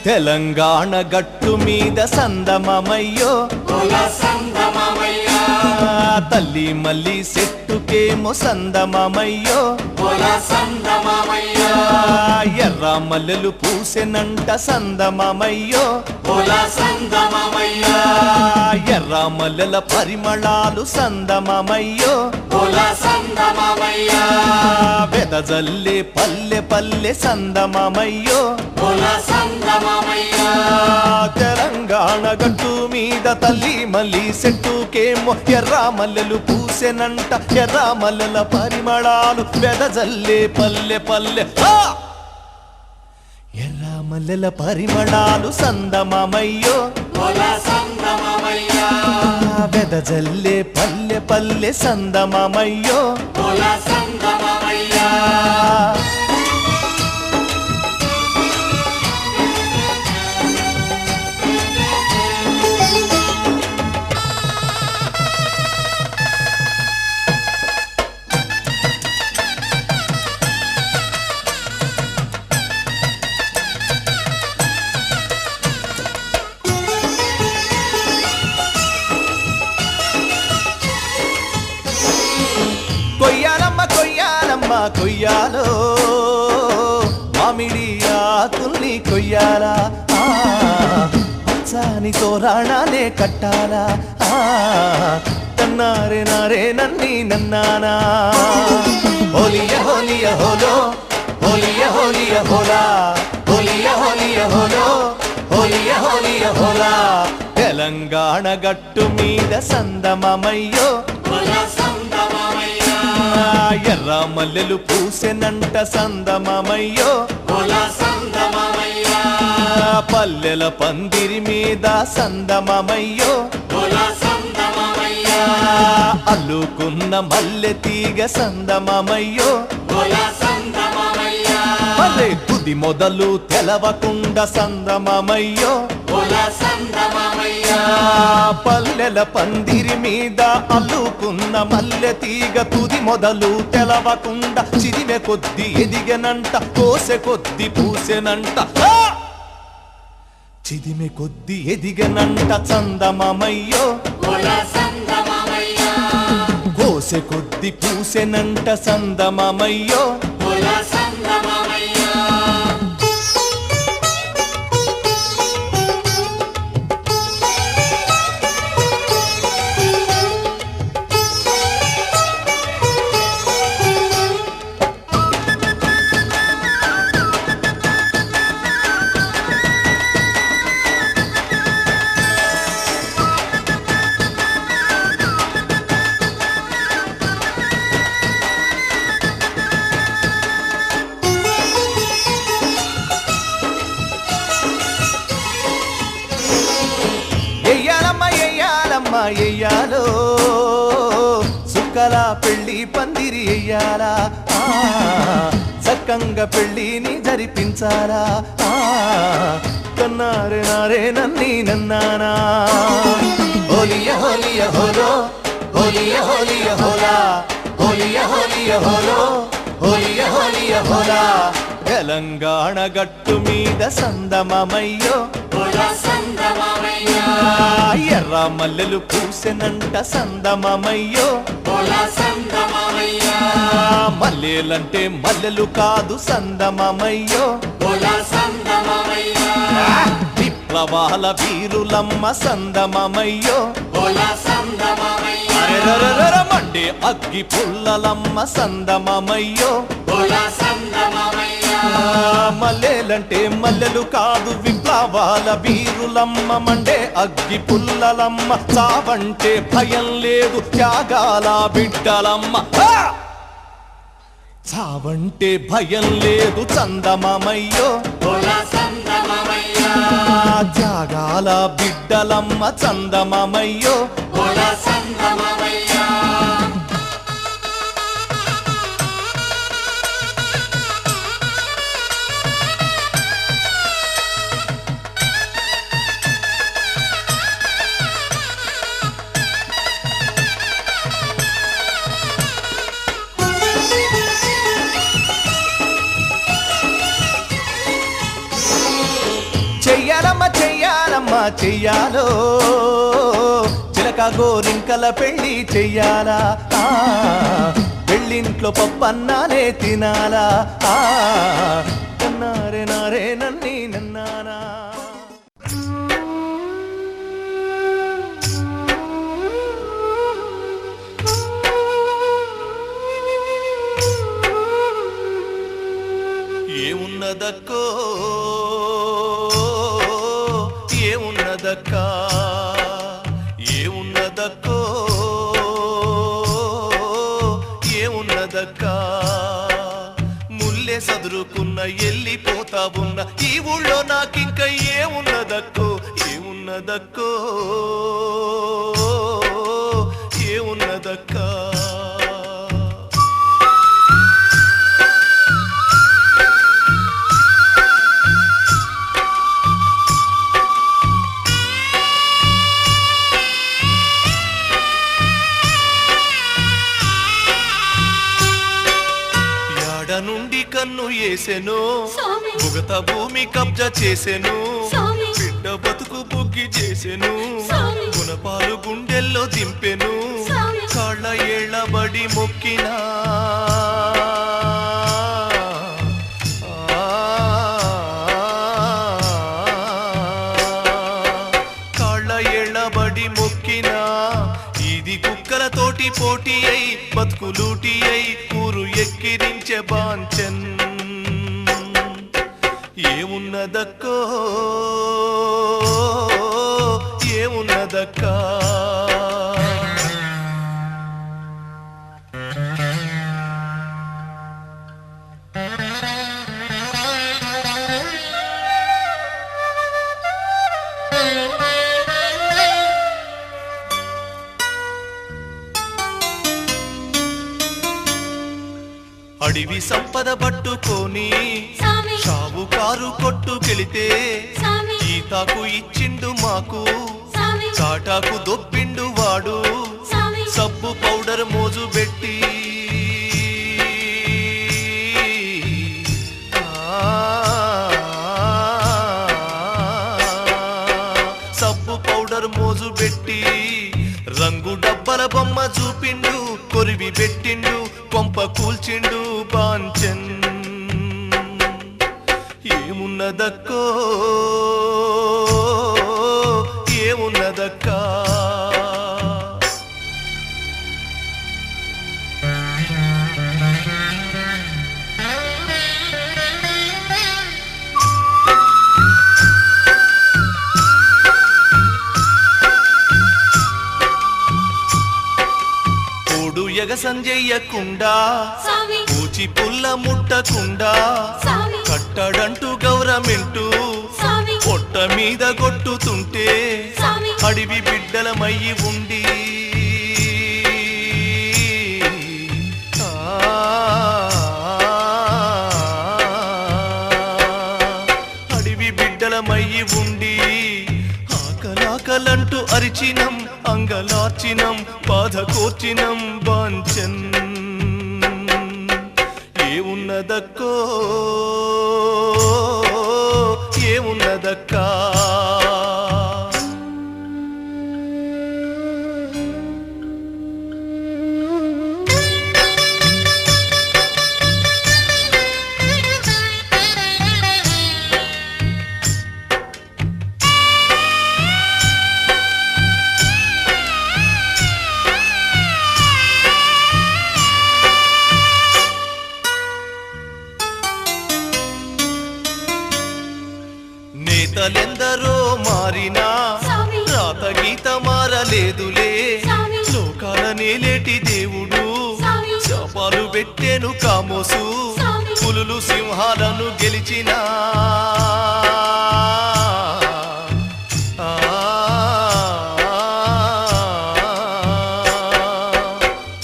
తెలంగాణ గట్టు మీద సందమమయ్యో తల్లి మల్లి చెట్టుకేమో సందమమయ్యో ఎర్ర మల్లెలు పూసెనంట సందమమయ్యో ఎర్ర మల్లెల పరిమళాలు సందమమయ్యో వెదజల్లే పల్లె పల్లె సందమమయ్యో తెలంగాణ గట్టు మీద తల్లి మల్లి చెట్టుకేమో ఎర్ర మల్లెలు పూసెనంట ఎర్ర మల్లెల పరిమళాలు వెదజల్లే పల్లె పల్లె ఎర్ర మల్లెల పరిమళాలు సందమమయ్యో వెదజల్లే పల్లె పల్లె సందమమయ్యో కొయ్యాలమ్మ కొయ్యాలమ్మ కొయ్యాలో మామిడి ఆకుల్ని కొయ్యాలా పచ్చాని తోరాణాలే కట్టాలా తన్నారే నారే నన్ని నన్నానా హోలియ హోలియ హోలో హోలియ హోలియ హోలా హోలియ హోలియ హోలో హోలియ హోలియ హోలా తెలంగాణ గట్టు మీద సందమమయ్యో ఎర్ర మల్లెలు పూసెనంట సందమమయ్యో పల్లెల పందిరి మీద సందమమయ్యో అల్లుకున్న మల్లె తీగ సందమమయ్యో మల్లె తుది మొదలు తెలవకుండా సందమమయ్యో పల్లెల పందిరి మీద అల్లుకున్న మల్లె తీగ తుది మొదలు తెలవకుండా చిరిమె కొద్ది ఎదిగనంట కోసె కొద్ది పూసెనంట చిదిమె కొద్ది ఎదిగనంట చందమమయ్యో కోసె కొద్ది పూసెనంట సందమమయ్యో ఎయ్యాలో సుక్కల పెళ్ళి పందిరి ఎయ్యాలా చక్కంగా పెళ్ళిని జరిపించాలా కన్నారే నారే నన్ని నన్నానా హోలియ హోలియ హోలో హోలియ హోలియ హోలా హోలియ హోలియ హోలో హోలియ హోలియ హోలా తెలంగాణ గట్టు మీద సందమమయ్యో ఎర్ర మల్లెలు పూసెనంట సందమమయ్యో మల్లెలంటే మల్లెలు కాదు సందమమయ్యో విప్లవాల వీరులమ్మ సందమమయ్యో మండే అగ్గి పుల్లలమ్మ సందమమయ్యో మల్లెలంటే మల్లెలు కాదు విప్లవాల వీరులమ్మ మండే అగ్గి పుల్లలమ్మ చావంటే భయం లేదు త్యాగాల బిడ్డలమ్మ చావంటే భయం లేదు చందమమయ్యో త్యాగాల బిడ్డలమ్మ చందమమయ్యో చెయ్యాలో చిలక గోరింకల పెళ్ళి చెయ్యాలా పెళ్ళింట్లో పప్పన్నానే తినాలా నన్నారే నారే నన్ని నన్నానా ఏమున్నదక్కో ఏమున్నదక్కా ఏమున్నదక్కో ఏమున్నదక్కా ముల్లే సదురుకున్న ఎల్లిపోతా ఉన్న ఈ ఊళ్ళో నాకింక ఏమున్నదక్కో ఏమున్నదక్కో ఏమున్నదక్కా నుండి కన్ను ఏసెను భుగత భూమి కబ్జా చేసెను బిడ్డ బతుకు బుగ్గి చేసెను గుణపాలు గుండెల్లో దింపెను కాళ్ళ ఏళ్ళబడి మొక్కినా కాళ్ళ ఏళ్ళబడి మొక్కినా ఇది కుక్కలతోటి పోటీ అయి బతుకులూటి అయి కూరు ఎక్కిరించే బాంచన్ ఏమున్నదక్కో ఏమున్నదక్కా అడివి సంపద పట్టుకొని షావుకారు కొట్టుకెళితే ఈతాకు ఇచ్చిండు మాకు చాటాకు దొబ్బిండు వాడు సబ్బు పౌడర్ మోజు పెట్టి సబ్బు పౌడర్ మోజు పెట్టి రంగు డబ్బల బొమ్మ చూపిండు కొరివి పెట్టిండు కొంప కూల్చిండు బాంచన్ ఏమున్నదక్కో ఏమున్నదక్కా ఎగసం చెయ్యకుండా పూచి పుల్ల ముట్టకుండా కట్టడంటూ గౌరమెంటూ పొట్ట మీద కొట్టుతుంటే అడివి బిడ్డలమయ్యి ఉండి అడివి బిడ్డలమయ్యి ఉండి ఆకలాకలంటూ అరిచినం అంగలార్చినం బాధ కోర్చినం బాంచన్ ఏమున్నదక్కో ఏమున్నదక్కా నేతలెందరో మారినా రాత గీత మారలేదులే లోకాల నేలేటి దేవుడు శాపాలు పెట్టెను కామోసు పులులు సింహాలను గెలిచినా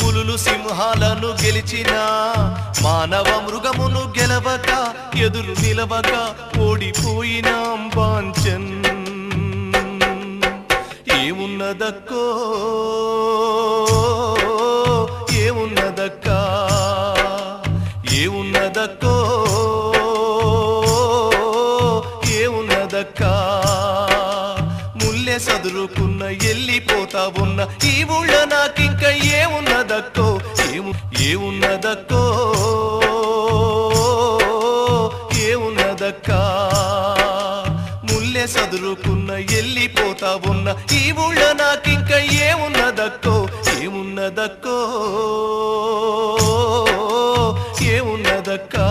పులులు సింహాలను గెలిచినా మానవ మృగమును గెలవక ఎదురు నిలవక ఓడిపోయినాం బాంచన్ ఏమున్నదక్కో ఏమున్నదక్కా ఏమున్నదక్కో ఏమున్నదక్కా చదురుకున్న వెళ్ళిపోతా ఉన్న ఈ ఊళ్ళో నాకింక ఏమున్నదక్కో ఏమున్నదక్కో ఏమున్నదక్కా ముల్లె చదురుకున్న వెళ్ళిపోతా ఉన్న ఈ ఊళ్ళో నాకింక ఏమున్నదక్కో ఏమున్నదక్కో ఏమున్నదక్కా